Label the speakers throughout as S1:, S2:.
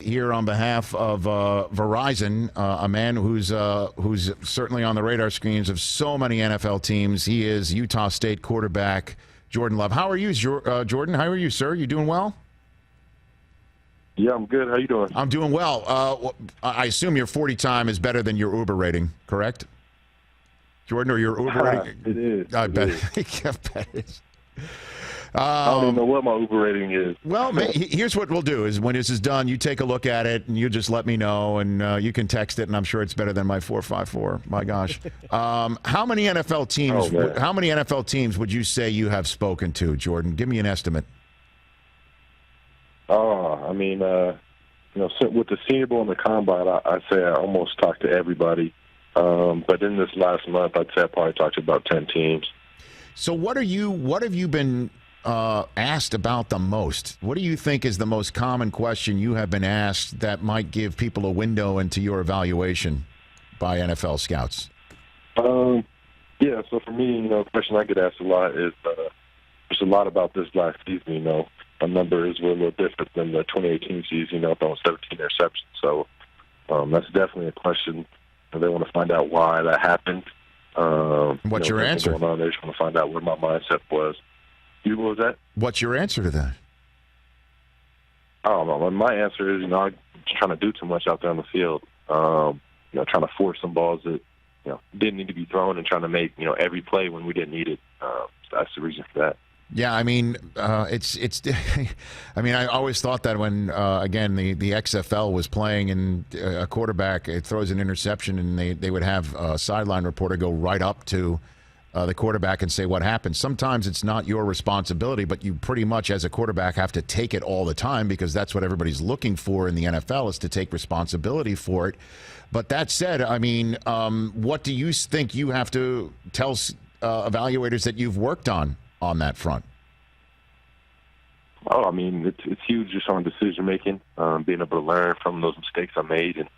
S1: Here on behalf of Verizon, a man who's certainly on the radar screens of so many NFL teams. He is Utah State quarterback Jordan Love. How are you, Jordan? How are you, sir? You doing well?
S2: Yeah, I'm good. How you doing?
S1: I'm doing well. I assume your 40 time is better than your Uber rating, correct? Jordan, or your Uber rating?
S2: It is.
S1: I bet.
S2: Is.
S1: I bet it is.
S2: I don't even know what my Uber rating is.
S1: Well, here's what we'll do: is when this is done, you take a look at it and you just let me know, and you can text it, and I'm sure it's better than my 454. My gosh, how many NFL teams? How many NFL teams would you say you have spoken to, Jordan? Give me an estimate.
S2: I mean, with the Senior Bowl and the Combine, I'd say I almost talked to everybody. But in this last month, I'd say I probably talked to about 10 teams.
S1: So what have you been asked about the most? What do you think is the most common question you have been asked that might give people a window into your evaluation by NFL scouts?
S2: Yeah, so for me, the question I get asked a lot is there's a lot about this last season. My numbers were a little different than the 2018 season, throwing 17 interceptions. So that's definitely a question. They want to find out why that happened.
S1: What's your answer?
S2: Going on? They just want to find out what my mindset was. What was that?
S1: What's your answer to that?
S2: I don't know. My answer is, I'm just trying to do too much out there on the field. Trying to force some balls that, didn't need to be thrown, and trying to make, every play when we didn't need it. That's the reason for that.
S1: Yeah, I mean, it's. I mean, I always thought that when again the XFL was playing and a quarterback throws an interception, and they would have a sideline reporter go right up to the quarterback and say what happened. Sometimes it's not your responsibility, but you pretty much as a quarterback have to take it all the time, because that's what everybody's looking for in the NFL, is to take responsibility for it. But that said, I mean, what do you think you have to tell evaluators that you've worked on that front?
S2: Oh, I mean, it's huge just on decision making, being able to learn from those mistakes I made, and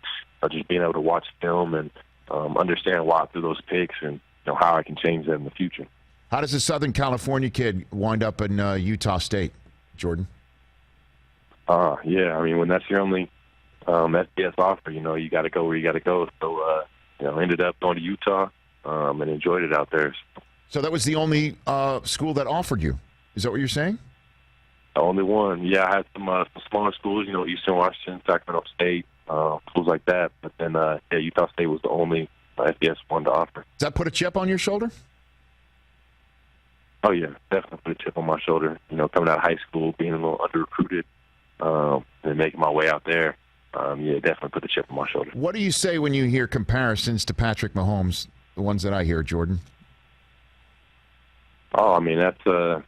S2: just being able to watch film and understand why I threw those picks, and how I can change that in the future.
S1: How does a Southern California kid wind up in Utah State, Jordan?
S2: Yeah, I mean, when that's your only FBS offer, you got to go where you got to go. So, ended up going to Utah and enjoyed it out there.
S1: So that was the only school that offered you. Is that what you're saying?
S2: The only one. Yeah, I had some smaller schools, Eastern Washington, Sacramento State, schools like that. But then, Utah State was the only FBS one to offer.
S1: Does that put a chip on your shoulder?
S2: Oh, yeah, definitely put a chip on my shoulder. Coming out of high school, being a little under-recruited, and making my way out there, definitely put a chip on my shoulder.
S1: What do you say when you hear comparisons to Patrick Mahomes, the ones that I hear, Jordan?
S2: Oh, I mean, that's a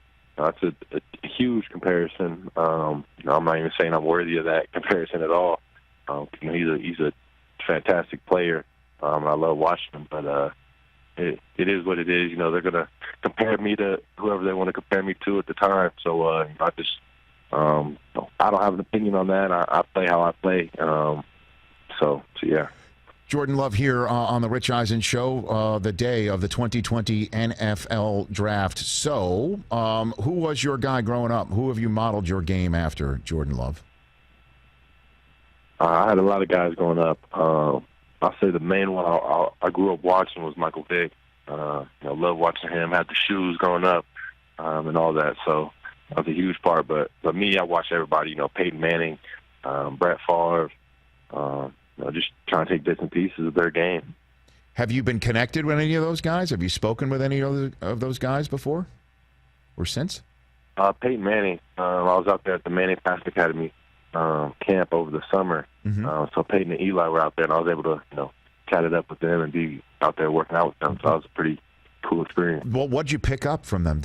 S2: huge comparison. I'm not even saying I'm worthy of that comparison at all. He's a fantastic player. And I love watching him, but it is what it is. They're going to compare me to whoever they want to compare me to at the time. So I don't have an opinion on that. I play how I play. So yeah.
S1: Jordan Love here on the Rich Eisen Show, the day of the 2020 NFL Draft. So, who was your guy growing up? Who have you modeled your game after, Jordan Love?
S2: I had a lot of guys growing up. I'll say the main one I grew up watching was Michael Vick. Love watching him, had the shoes growing up, and all that. So that was a huge part. But me, I watched everybody, Peyton Manning, Brett Favre, just trying to take bits and pieces of their game.
S1: Have you been connected with any of those guys? Have you spoken with any of those guys before or since?
S2: Peyton Manning. I was out there at the Manning Pass Academy camp over the summer.
S1: Mm-hmm.
S2: So Peyton and Eli were out there, and I was able to, chat it up with them and be out there working out with them. So that was a pretty cool experience.
S1: Well, what'd you pick up from them?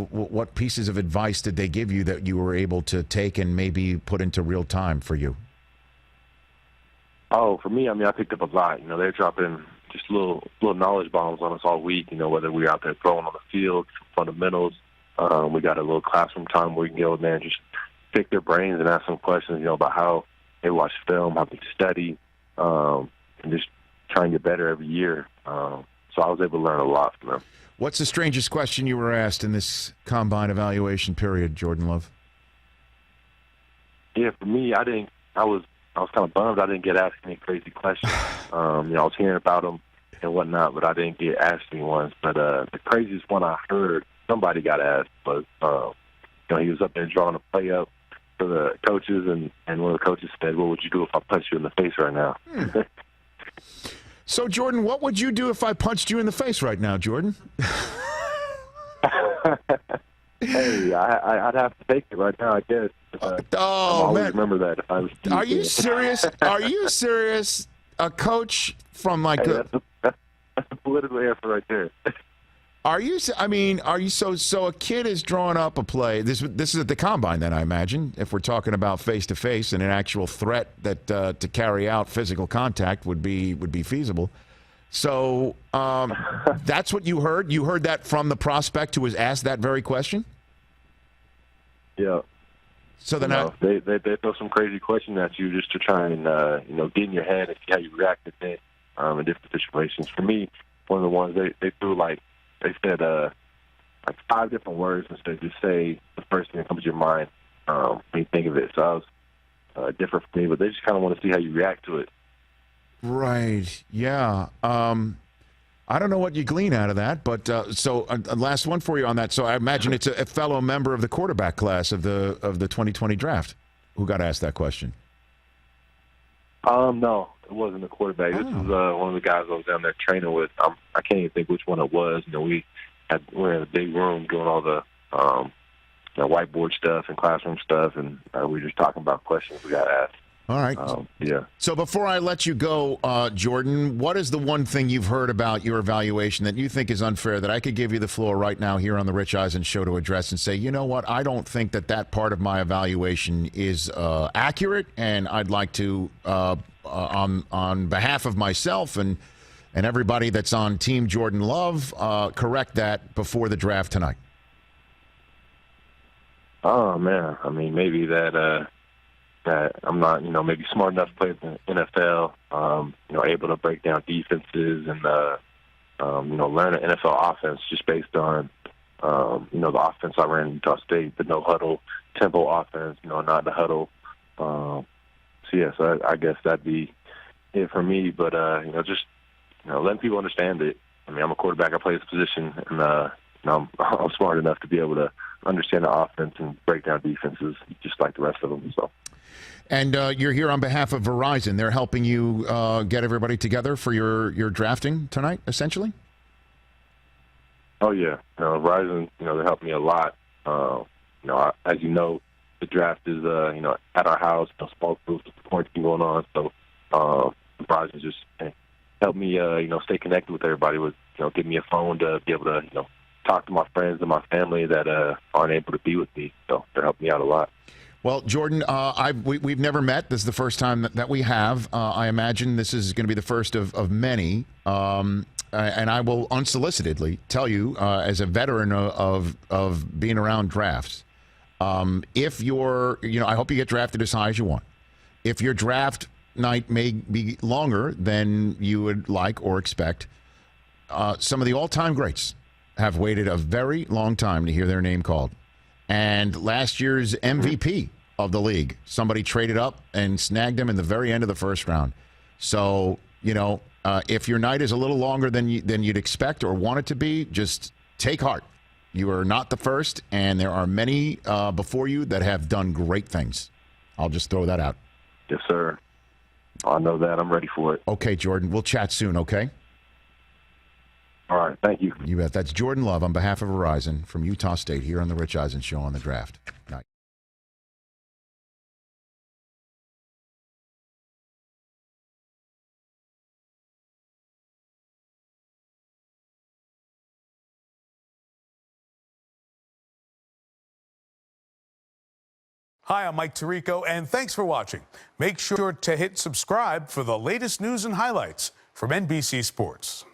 S1: What pieces of advice did they give you that you were able to take and maybe put into real time for you?
S2: Oh, for me, I picked up a lot. They're dropping just little knowledge bombs on us all week, whether we're out there throwing on the field, fundamentals. We got a little classroom time where we can go in there and just pick their brains and ask some questions, about how they watch film, how they study, and just try and get better every year. So I was able to learn a lot from them.
S1: What's the strangest question you were asked in this combine evaluation period, Jordan Love?
S2: Yeah, for me, I I was kind of bummed I didn't get asked any crazy questions. I was hearing about them and whatnot, but I didn't get asked any ones. But the craziest one I heard somebody got asked was, he was up there drawing a play up for the coaches, and one of the coaches said, "What would you do if I punched you in the face right now?"
S1: So, Jordan, what would you do if I punched you in the face right now, Jordan?
S2: Hey, I'd have to take it right now, I guess.
S1: Oh, man.
S2: Remember that. If I was
S1: Are you serious? Are you serious? A coach from like
S2: that's a political answer right there.
S1: Are you so a kid is drawing up a play. This is at the combine then, I imagine, if we're talking about face to face and an actual threat that to carry out physical contact would be feasible. So that's what you heard? You heard that from the prospect who was asked that very question?
S2: Yeah.
S1: So then
S2: they throw some crazy question at you just to try and get in your head and see how you react to things in different situations. For me, one of the ones they threw they said like 5 different words instead of just say the first thing that comes to your mind when you think of it. So that was different for me, but they just kind of want to see how you react to it.
S1: Right. Yeah. I don't know what you glean out of that, but so last one for you on that. So I imagine it's a fellow member of the quarterback class of the 2020 draft who got asked that question.
S2: No, it wasn't a quarterback. This was one of the guys I was down there training with. I can't even think which one it was. We're in a big room doing all the whiteboard stuff and classroom stuff, and we were just talking about questions we got asked.
S1: All right.
S2: Yeah.
S1: So before I let you go, Jordan, what is the one thing you've heard about your evaluation that you think is unfair that I could give you the floor right now here on the Rich Eisen Show to address and say, you know what, I don't think that part of my evaluation is accurate, and I'd like to, on behalf of myself and everybody that's on Team Jordan Love, correct that before the draft tonight?
S2: Oh, man. I mean, maybe that I'm not, maybe smart enough to play in the NFL, able to break down defenses and, learn an NFL offense just based on, the offense I ran in Utah State, the no-huddle tempo offense, not the huddle. So I guess that'd be it for me. But, just, letting people understand that, I'm a quarterback. I play this position, and, I'm smart enough to be able to understand the offense and break down defenses just like the rest of them. So.
S1: And you're here on behalf of Verizon. They're helping you get everybody together for your drafting tonight, essentially?
S2: Oh, yeah. Verizon, they helped me a lot. As you know, the draft is, at our house, small groups with quarantine going on. So Verizon just helped me, stay connected with everybody with, give me a phone to be able to, talk to my friends and my family that aren't able to be with me. So they're helping me out a lot.
S1: Well, Jordan, we've never met. This is the first time that we have. I imagine this is going to be the first of many. And I will unsolicitedly tell you, as a veteran of being around drafts, if you're, I hope you get drafted as high as you want. If your draft night may be longer than you would like or expect, some of the all-time greats have waited a very long time to hear their name called. And last year's MVP of the league, somebody traded up and snagged him in the very end of the first round. So, if your night is a little longer than you'd expect or want it to be, just take heart. You are not the first, and there are many before you that have done great things. I'll just throw that out.
S2: Yes, sir. I know that. I'm ready for it.
S1: Okay, Jordan. We'll chat soon, okay?
S2: All right. Thank you.
S1: You bet. That's Jordan Love on behalf of Verizon from Utah State here on the Rich Eisen Show on the draft night.
S3: Hi, I'm Mike Tirico, and thanks for watching. Make sure to hit subscribe for the latest news and highlights from NBC Sports.